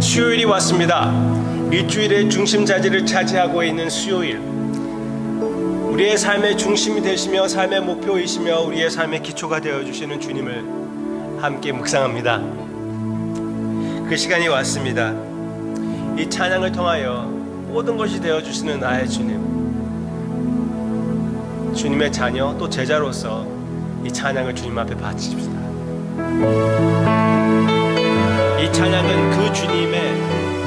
수요일이 왔습니다. 일주일의 중심자리를 차지하고 있는 수요일, 우리의 삶의 중심이 되시며 삶의 목표이시며 우리의 삶의 기초가 되어주시는 주님을 함께 묵상합니다. 그 시간이 왔습니다. 이 찬양을 통하여 모든 것이 되어주시는 나의 주님, 주님의 자녀 또 제자로서 이 찬양을 주님 앞에 바칩시다. 이 찬양은 그 주님의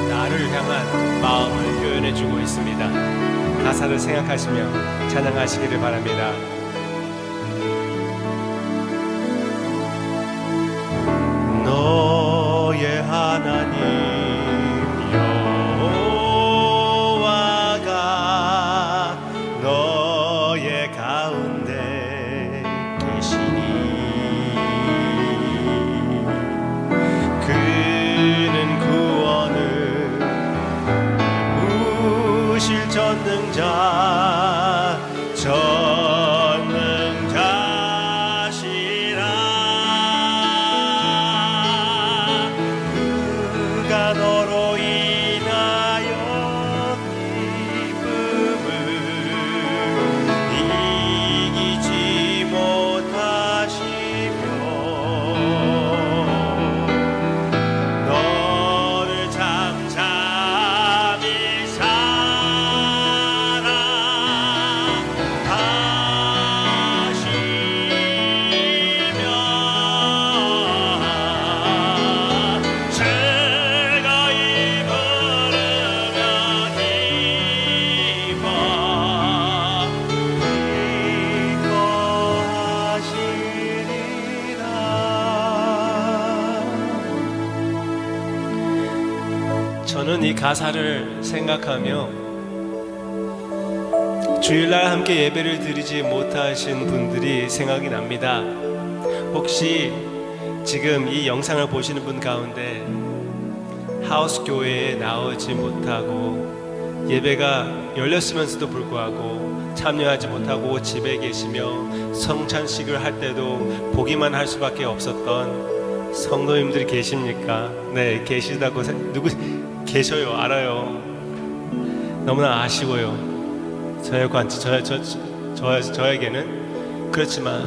나를 향한 마음을 표현해주고 있습니다. 가사를 생각하시며 찬양하시기를 바랍니다. 너의 하나님 여호와가 너의 가운데 계시니 그는 구원을 이루실 전능자시라. 그가 너로 인하여 기쁨을 이기지 못하시며 너를 잠잠히 저는 이 가사를 생각하며 주일날 함께 예배를 드리지 못하신 분들이 생각이 납니다. 혹시 지금 이 영상을 보시는 분 가운데 하우스 교회에 나오지 못하고 예배가 열렸으면서도 불구하고 참여하지 못하고 집에 계시며 성찬식을 할 때도 보기만 할 수밖에 없었던 성도님들이 계십니까? 네, 계시다고 누구 계셔요. 알아요. 너무나 아쉬워요. 저에게는. 그렇지만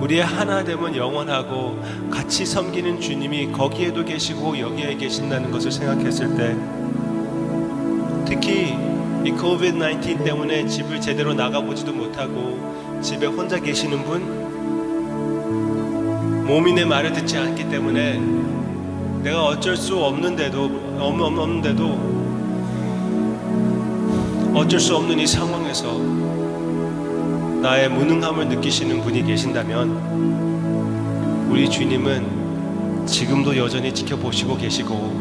우리의 하나됨은 영원하고 같이 섬기는 주님이 거기에도 계시고 여기에 계신다는 것을 생각했을 때, 특히 이 COVID-19 때문에 집을 제대로 나가보지도 못하고 집에 혼자 계시는 분, 몸이 내 말을 듣지 않기 때문에 내가 어쩔 수 없는데도 어쩔 수 없는 이 상황에서 나의 무능함을 느끼시는 분이 계신다면, 우리 주님은 지금도 여전히 지켜보시고 계시고,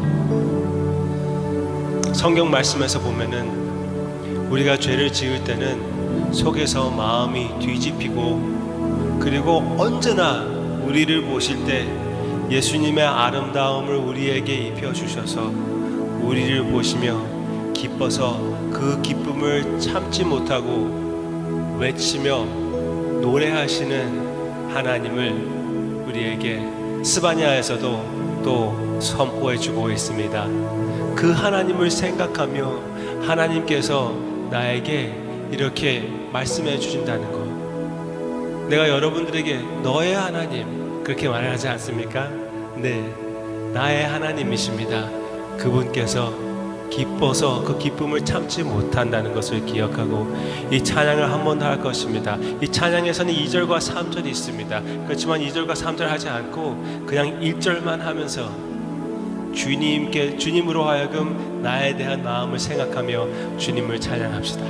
성경 말씀에서 보면은 우리가 죄를 지을 때는 속에서 마음이 뒤집히고, 그리고 언제나 우리를 보실 때 예수님의 아름다움을 우리에게 입혀주셔서 우리를 보시며 기뻐서 그 기쁨을 참지 못하고 외치며 노래하시는 하나님을 우리에게 스바냐에서도 또 선포해주고 있습니다. 그 하나님을 생각하며 하나님께서 나에게 이렇게 말씀해 주신다는 것, 내가 여러분들에게 너의 하나님 그렇게 말하지 않습니까? 네, 나의 하나님이십니다. 그분께서 기뻐서 그 기쁨을 참지 못한다는 것을 기억하고 이 찬양을 한 번 더 할 것입니다. 이 찬양에서는 2절과 3절이 있습니다. 그렇지만 2절과 3절 하지 않고 그냥 1절만 하면서 주님으로 하여금 나에 대한 마음을 생각하며 주님을 찬양합시다.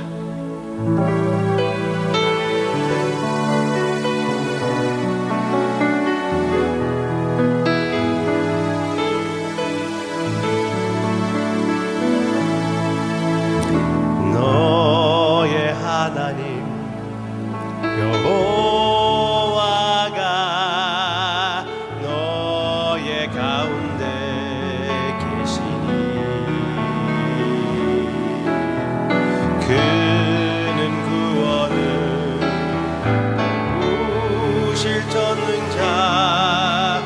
하나님 여호와가 너의 가운데 계시니 그는 구원을 이루실 전능자시라.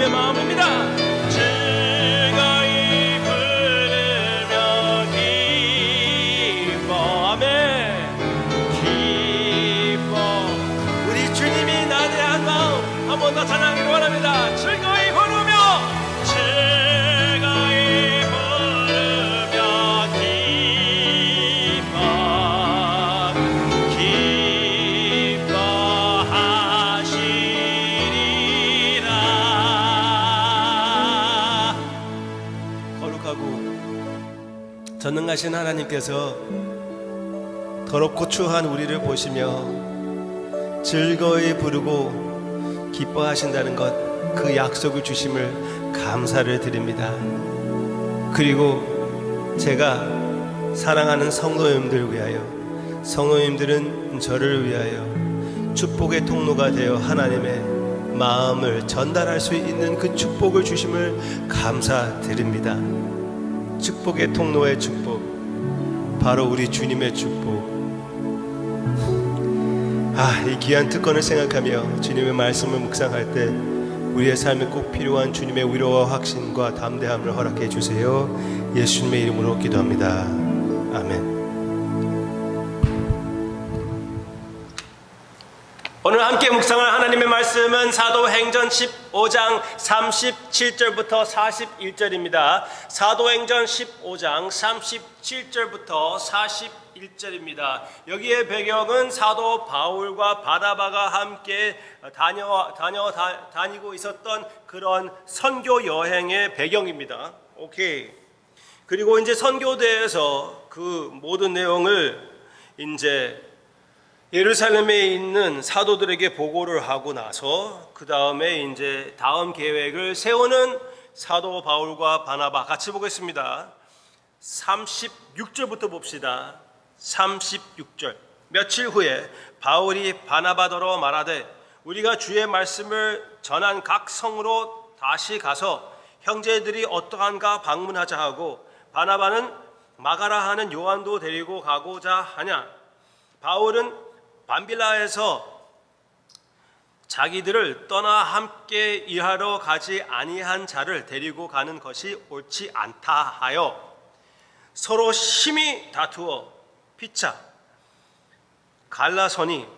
주님의 마음입니다. 즐거이 부르며 기뻐. 아멘. 기뻐. 우리 주님이 나에 대한 마음 한 번 더 찬양하기를 원합니다. 즐거이 부르며 즐거이 부르며 기뻐하시리라. 거룩하고 전능하신 하나님께서 더럽고 추한 우리를 보시며 즐거이 부르고 기뻐하신다는 것, 그 약속을 주심을 감사를 드립니다. 그리고 제가 사랑하는 성도님들 위하여, 성도님들은 저를 위하여 축복의 통로가 되어 하나님의 마음을 전달할 수 있는 그 축복을 주심을 감사드립니다. 축복의 통로의 축복, 바로 우리 주님의 축복. 이 귀한 특권을 생각하며 주님의 말씀을 묵상할 때 우리의 삶에 꼭 필요한 주님의 위로와 확신과 담대함을 허락해 주세요. 예수님의 이름으로 기도합니다. 아멘. 오늘 함께 묵상할 하나님의 말씀은 사도행전 15장 37절부터 41절입니다. 사도행전 15장 37절부터 41절입니다. 여기에 배경은 사도 바울과 바나바가 함께 다니고 있었던 그런 선교 여행의 배경입니다. 오케이. 그리고 이제 선교대에서 그 모든 내용을 이제 예루살렘에 있는 사도들에게 보고를 하고 나서 그 다음에 이제 다음 계획을 세우는 사도 바울과 바나바, 같이 보겠습니다. 36절부터 봅시다. 36절. 며칠 후에 바울이 바나바더러 말하되 우리가 주의 말씀을 전한 각 성으로 다시 가서 형제들이 어떠한가 방문하자 하고, 바나바는 마가라 하는 요한도 데리고 가고자 하냐. 바울은 밤빌라에서 자기들을 떠나 함께 일하러 가지 아니한 자를 데리고 가는 것이 옳지 않다 하여 서로 심히 다투어 피차 갈라서니,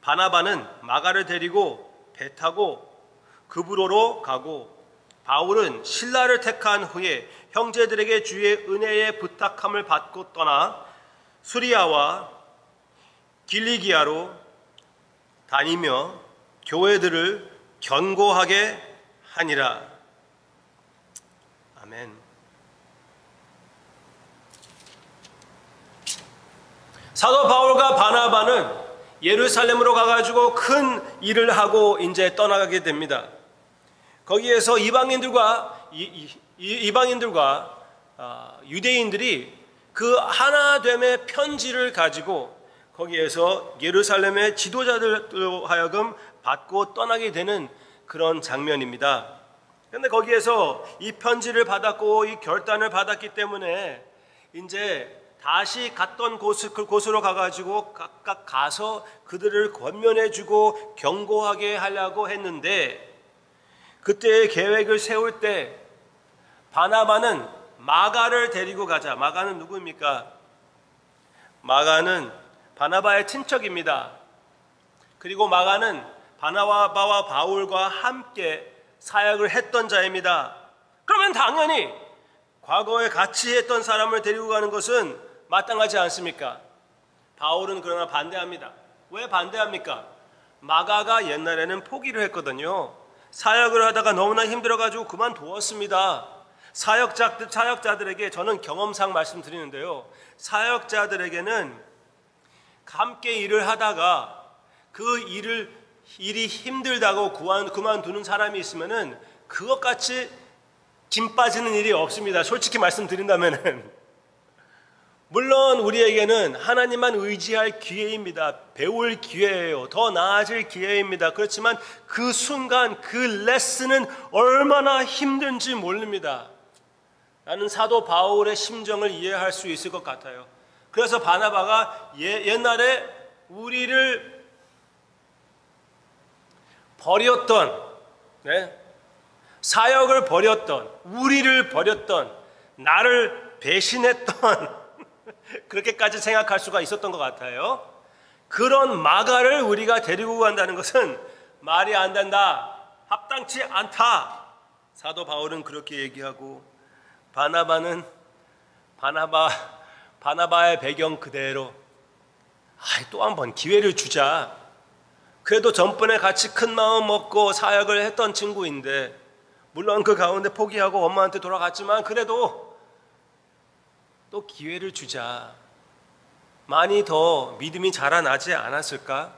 바나바는 마가를 데리고 배 타고 그브로로 가고, 바울은 신라를 택한 후에 형제들에게 주의 은혜의 부탁함을 받고 떠나 수리아와 길리기아로 다니며 교회들을 견고하게 하니라. 아멘. 사도 바울과 바나바는 예루살렘으로 가가지고 큰 일을 하고 이제 떠나가게 됩니다. 거기에서 이방인들과 유대인들이 그 하나됨의 편지를 가지고 거기에서 예루살렘의 지도자들로 하여금 받고 떠나게 되는 그런 장면입니다. 그런데 거기에서 이 편지를 받았고 이 결단을 받았기 때문에 이제 다시 갔던 곳으로 가가지고 각각 가서 그들을 권면해주고 경고하게 하려고 했는데, 그때의 계획을 세울 때 바나바는 마가를 데리고 가자. 마가는 누구입니까? 마가는 바나바의 친척입니다. 그리고 마가는 바나바와 바울과 함께 사역을 했던 자입니다. 그러면 당연히 과거에 같이 했던 사람을 데리고 가는 것은 마땅하지 않습니까? 바울은 그러나 반대합니다. 왜 반대합니까? 마가가 옛날에는 포기를 했거든요. 사역을 하다가 너무나 힘들어가지고 그만두었습니다. 사역자들에게 저는 경험상 말씀드리는데요, 사역자들에게는 함께 일을 하다가 그 일이 힘들다고 그만두는 사람이 있으면은 그것같이 김 빠지는 일이 없습니다. 솔직히 말씀드린다면은. 물론 우리에게는 하나님만 의지할 기회입니다. 배울 기회예요. 더 나아질 기회입니다. 그렇지만 그 순간 그 레슨은 얼마나 힘든지 모릅니다. 나는 사도 바울의 심정을 이해할 수 있을 것 같아요. 그래서 바나바가 옛날에 우리를 버렸던 사역을 버렸던, 우리를 버렸던, 나를 배신했던 그렇게까지 생각할 수가 있었던 것 같아요. 그런 마가를 우리가 데리고 간다는 것은 말이 안 된다, 합당치 않다. 사도 바울은 그렇게 얘기하고, 바나바의 배경 그대로 또 한 번 기회를 주자. 그래도 전번에 같이 큰 마음 먹고 사역을 했던 친구인데, 물론 그 가운데 포기하고 엄마한테 돌아갔지만 그래도 또 기회를 주자. 많이 더 믿음이 자라나지 않았을까?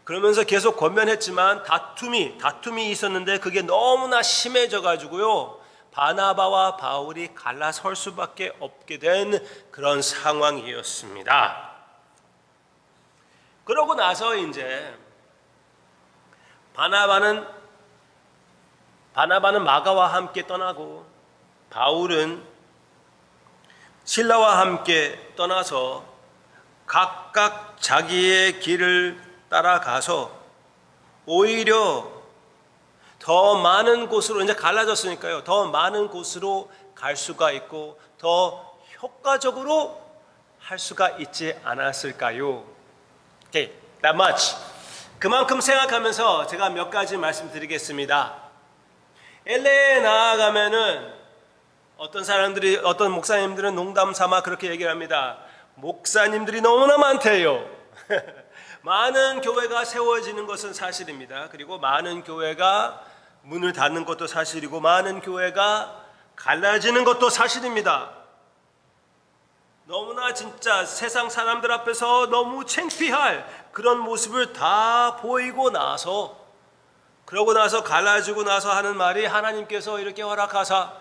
그러면서 계속 권면했지만 다툼이 있었는데 그게 너무나 심해져 가지고요, 바나바와 바울이 갈라설 수밖에 없게 된 그런 상황이었습니다. 그러고 나서 이제 바나바는 마가와 함께 떠나고 바울은 실라와 함께 떠나서 각각 자기의 길을 따라가서 오히려 더 많은 곳으로, 이제 갈라졌으니까요, 더 많은 곳으로 갈 수가 있고 더 효과적으로 할 수가 있지 않았을까요? Okay, that much. 그만큼 생각하면서 제가 몇 가지 말씀드리겠습니다. LA에 나아가면은 어떤 목사님들은 농담 삼아 그렇게 얘기를 합니다. 목사님들이 너무나 많대요. 많은 교회가 세워지는 것은 사실입니다. 그리고 많은 교회가 문을 닫는 것도 사실이고 많은 교회가 갈라지는 것도 사실입니다. 너무나 진짜 세상 사람들 앞에서 너무 창피할 그런 모습을 다 보이고 나서, 그러고 나서 갈라지고 나서 하는 말이, 하나님께서 이렇게 허락하사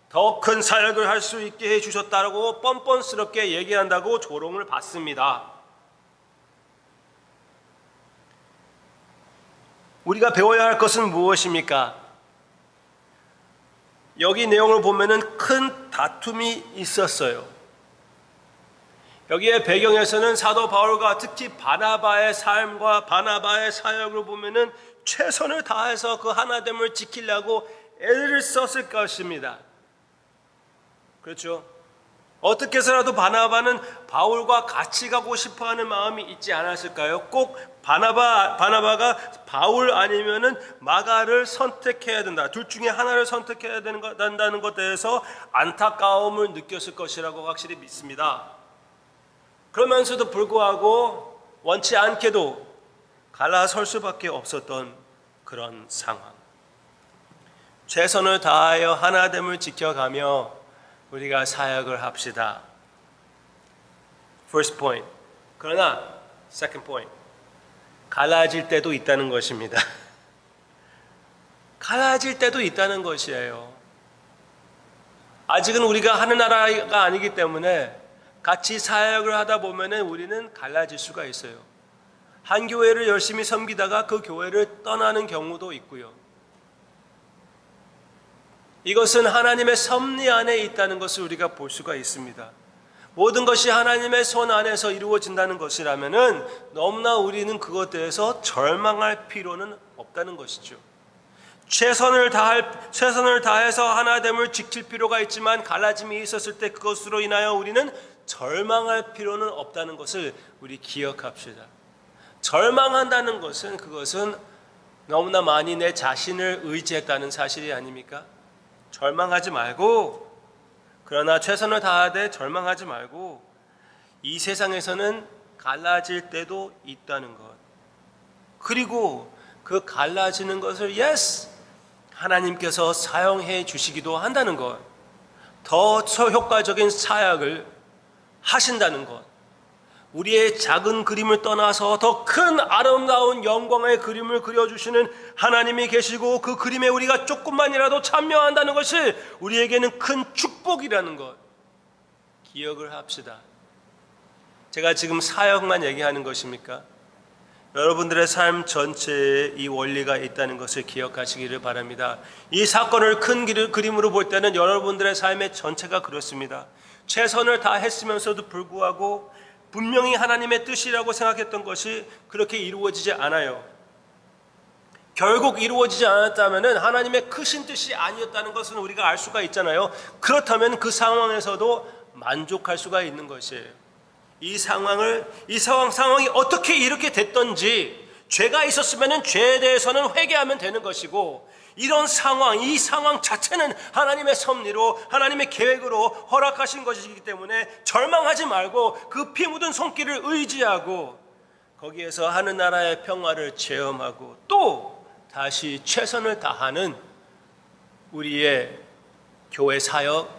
더 큰 사역을 할 수 있게 해주셨다고 뻔뻔스럽게 얘기한다고 조롱을 받습니다. 우리가 배워야 할 것은 무엇입니까? 여기 내용을 보면은 큰 다툼이 있었어요. 여기에 배경에서는 사도 바울과 특히 바나바의 삶과 바나바의 사역을 보면은 최선을 다해서 그 하나됨을 지키려고 애를 썼을 것입니다. 그렇죠? 어떻게 해서라도 바나바는 바울과 같이 가고 싶어하는 마음이 있지 않았을까요? 꼭 바나바가 바울 아니면은 마가를 선택해야 된다, 둘 중에 하나를 선택해야 된다는 것에 대해서 안타까움을 느꼈을 것이라고 확실히 믿습니다. 그러면서도 불구하고 원치 않게도 갈라설 수밖에 없었던 그런 상황. 최선을 다하여 하나됨을 지켜가며 우리가 사역을 합시다. First point. 그러나 second point. 갈라질 때도 있다는 것입니다. 갈라질 때도 있다는 것이에요. 아직은 우리가 하는 나라가 아니기 때문에 같이 사역을 하다 보면은 우리는 갈라질 수가 있어요. 한 교회를 열심히 섬기다가 그 교회를 떠나는 경우도 있고요. 이것은 하나님의 섭리 안에 있다는 것을 우리가 볼 수가 있습니다. 모든 것이 하나님의 손 안에서 이루어진다는 것이라면은 너무나 우리는 그것에 대해서 절망할 필요는 없다는 것이죠. 최선을 다해서 하나됨을 지킬 필요가 있지만 갈라짐이 있었을 때 그것으로 인하여 우리는 절망할 필요는 없다는 것을 우리 기억합시다. 절망한다는 것은 그것은 너무나 많이 내 자신을 의지했다는 사실이 아닙니까? 절망하지 말고, 그러나 최선을 다하되 절망하지 말고, 이 세상에서는 갈라질 때도 있다는 것, 그리고 그 갈라지는 것을 하나님께서 사용해 주시기도 한다는 것, 더 효과적인 사역을 하신다는 것, 우리의 작은 그림을 떠나서 더 큰 아름다운 영광의 그림을 그려주시는 하나님이 계시고 그 그림에 우리가 조금만이라도 참여한다는 것이 우리에게는 큰 축복이라는 것 기억을 합시다. 제가 지금 사역만 얘기하는 것입니까? 여러분들의 삶 전체에 이 원리가 있다는 것을 기억하시기를 바랍니다. 이 사건을 큰 그림으로 볼 때는 여러분들의 삶의 전체가 그렇습니다. 최선을 다했으면서도 불구하고 분명히 하나님의 뜻이라고 생각했던 것이 그렇게 이루어지지 않아요. 결국 이루어지지 않았다면 하나님의 크신 뜻이 아니었다는 것은 우리가 알 수가 있잖아요. 그렇다면 그 상황에서도 만족할 수가 있는 것이에요. 이 상황이 어떻게 이렇게 됐던지, 죄가 있었으면 죄에 대해서는 회개하면 되는 것이고, 이런 상황, 이 상황 자체는 하나님의 섭리로, 하나님의 계획으로 허락하신 것이기 때문에 절망하지 말고 그 피 묻은 손길을 의지하고 거기에서 하늘나라의 평화를 체험하고 또 다시 최선을 다하는 우리의 교회 사역,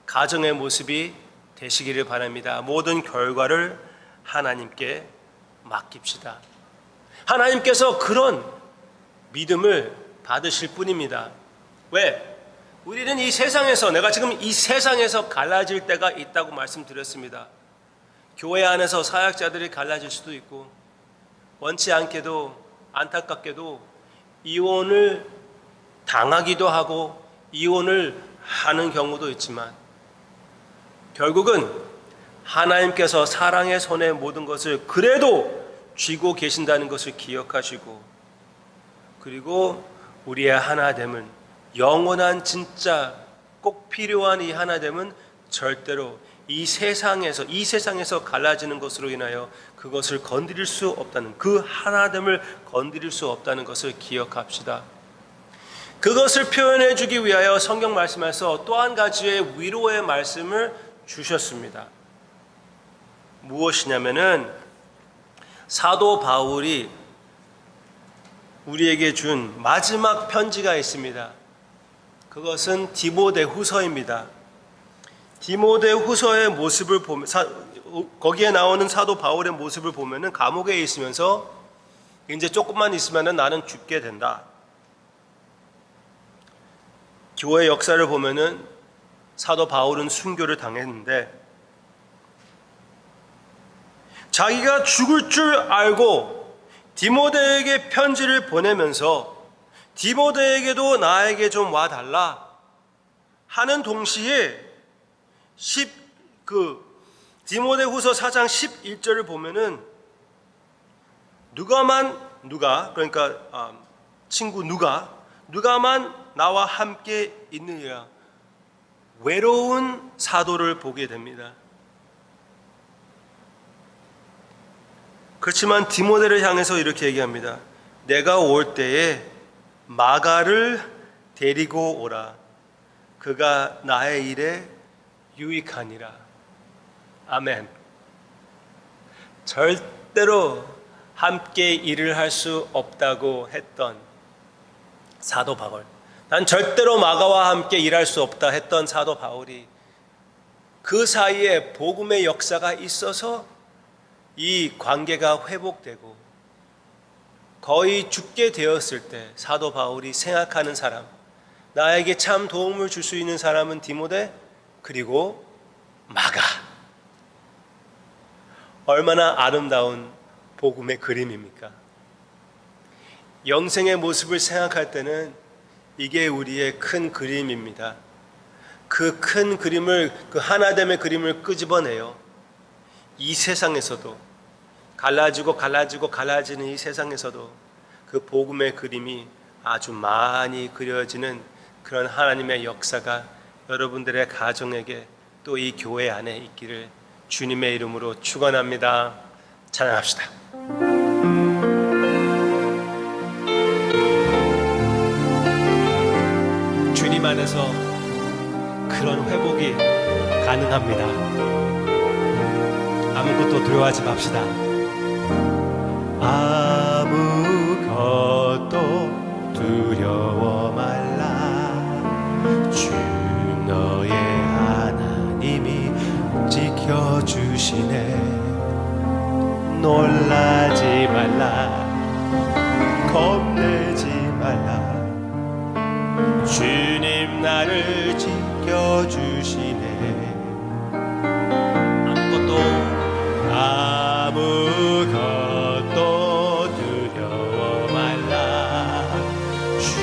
가정의 모습이 되시기를 바랍니다. 모든 결과를 하나님께 맡깁시다. 하나님께서 그런 믿음을 받으실 뿐입니다. 왜? 우리는 이 세상에서, 내가 지금 이 세상에서 갈라질 때가 있다고 말씀드렸습니다. 교회 안에서 사역자들이 갈라질 수도 있고, 원치 않게도 안타깝게도 이혼을 당하기도 하고 이혼을 하는 경우도 있지만, 결국은 하나님께서 사랑의 손에 모든 것을 그래도 쥐고 계신다는 것을 기억하시고, 그리고 우리의 하나됨은, 영원한 진짜 꼭 필요한 이 하나됨은 절대로 이 세상에서 갈라지는 것으로 인하여 그것을 건드릴 수 없다는, 그 하나됨을 건드릴 수 없다는 것을 기억합시다. 그것을 표현해 주기 위하여 성경 말씀에서 또 한 가지의 위로의 말씀을 주셨습니다. 무엇이냐면은 사도 바울이 우리에게 준 마지막 편지가 있습니다. 그것은 디모데후서입니다. 디모데후서의 모습을 보면, 거기에 나오는 사도 바울의 모습을 보면은 감옥에 있으면서 이제 조금만 있으면은 나는 죽게 된다. 교회 역사를 보면은 사도 바울은 순교를 당했는데, 자기가 죽을 줄 알고 디모데에게 편지를 보내면서 디모데에게도 나에게 좀 와달라 하는 동시에 디모데후서 4장 11절을 보면은 누가만 나와 함께 있느니라, 외로운 사도를 보게 됩니다. 그렇지만 디모데를 향해서 이렇게 얘기합니다. 내가 올 때에 마가를 데리고 오라. 그가 나의 일에 유익하니라. 아멘. 절대로 함께 일을 할 수 없다고 했던 사도 바울, 난 절대로 마가와 함께 일할 수 없다 했던 사도 바울이 그 사이에 복음의 역사가 있어서 이 관계가 회복되고 거의 죽게 되었을 때 사도 바울이 생각하는 사람, 나에게 참 도움을 줄 수 있는 사람은 디모데, 그리고 마가. 얼마나 아름다운 복음의 그림입니까? 영생의 모습을 생각할 때는 이게 우리의 큰 그림입니다. 그 큰 그림을, 그 하나됨의 그림을 끄집어내요. 이 세상에서도 갈라지는 이 세상에서도 그 복음의 그림이 아주 많이 그려지는 그런 하나님의 역사가 여러분들의 가정에게 또 이 교회 안에 있기를 주님의 이름으로 축원합니다. 찬양합시다. 주님 안에서 그런 회복이 가능합니다. 아무것도 두려워하지 맙시다. 아무것도 두려워 말라. 주 너의 하나님이 지켜주시네. 놀라지 말라. 겁내지 말라. 주님 나를 지켜주시네. 아무것도 두려워 말라. 주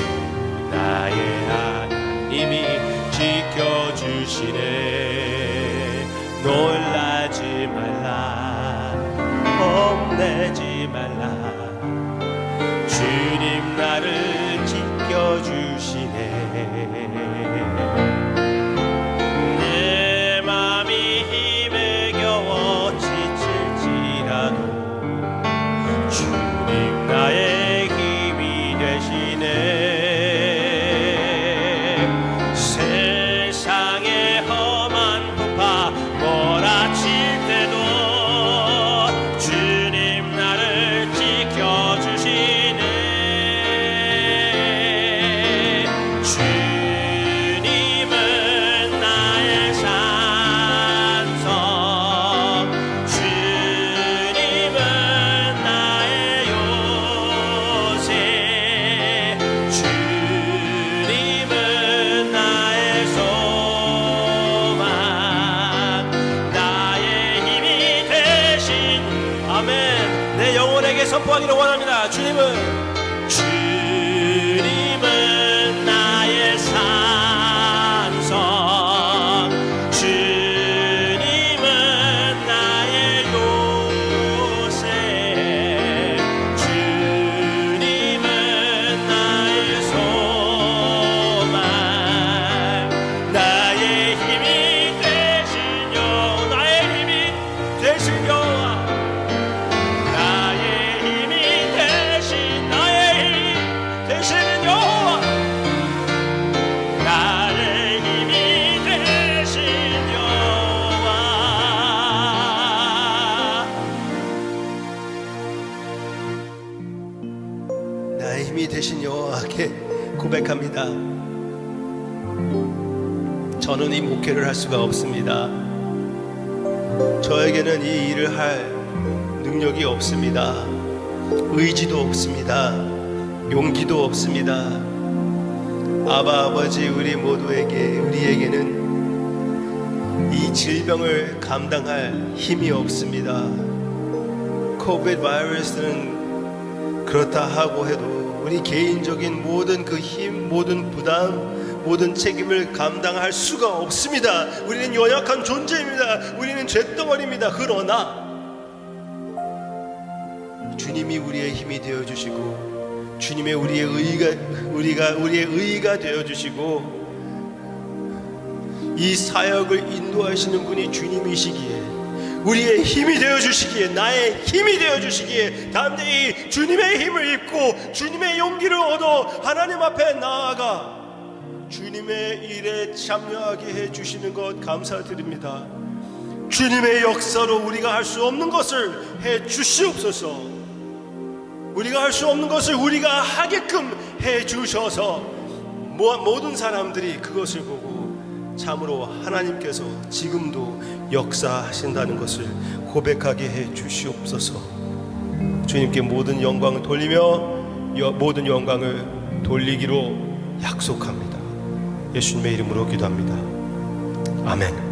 나의 하나님이 지켜주시네. 놀라지 말라. 겁내지 말라. 주님 선포하기를 원합니다. 주님은 나의 산성, 주님은 나의 요새, 주님은 나의 소망, 나의 힘이 되신 여호와, 나의 힘이 되신 여호와, 나의 힘이 되신, 나의 힘이 되시는 여호와, 나의 힘이 되신 여호와. 나의 힘이 되신 여호와께 고백합니다. 저는 이 목회를 할 수가 없습니다. 저에게는 이 일을 할 능력이 없습니다. 의지도 없습니다. 용기도 없습니다. 아버지, 우리 모두에게, 우리에게는 이 질병을 감당할 힘이 없습니다. 코비드 바이러스는 그렇다 하고 해도 우리 개인적인 모든 그 힘, 모든 부담, 모든 책임을 감당할 수가 없습니다. 우리는 연약한 존재입니다. 우리는 죄덩어리입니다. 그러나 주님이 우리의 힘이 되어주시고, 주님의 우리의 의가 되어주시고, 이 사역을 인도하시는 분이 주님이시기에, 우리의 힘이 되어주시기에, 나의 힘이 되어주시기에 담대히 주님의 힘을 입고 주님의 용기를 얻어 하나님 앞에 나아가 주님의 일에 참여하게 해주시는 것 감사드립니다. 주님의 역사로 우리가 할 수 없는 것을 해주시옵소서. 우리가 할 수 없는 것을 우리가 하게끔 해주셔서 모든 사람들이 그것을 보고 참으로 하나님께서 지금도 역사하신다는 것을 고백하게 해주시옵소서. 주님께 모든 영광을 돌리며 모든 영광을 돌리기로 약속합니다. 예수님의 이름으로 기도합니다. 아멘.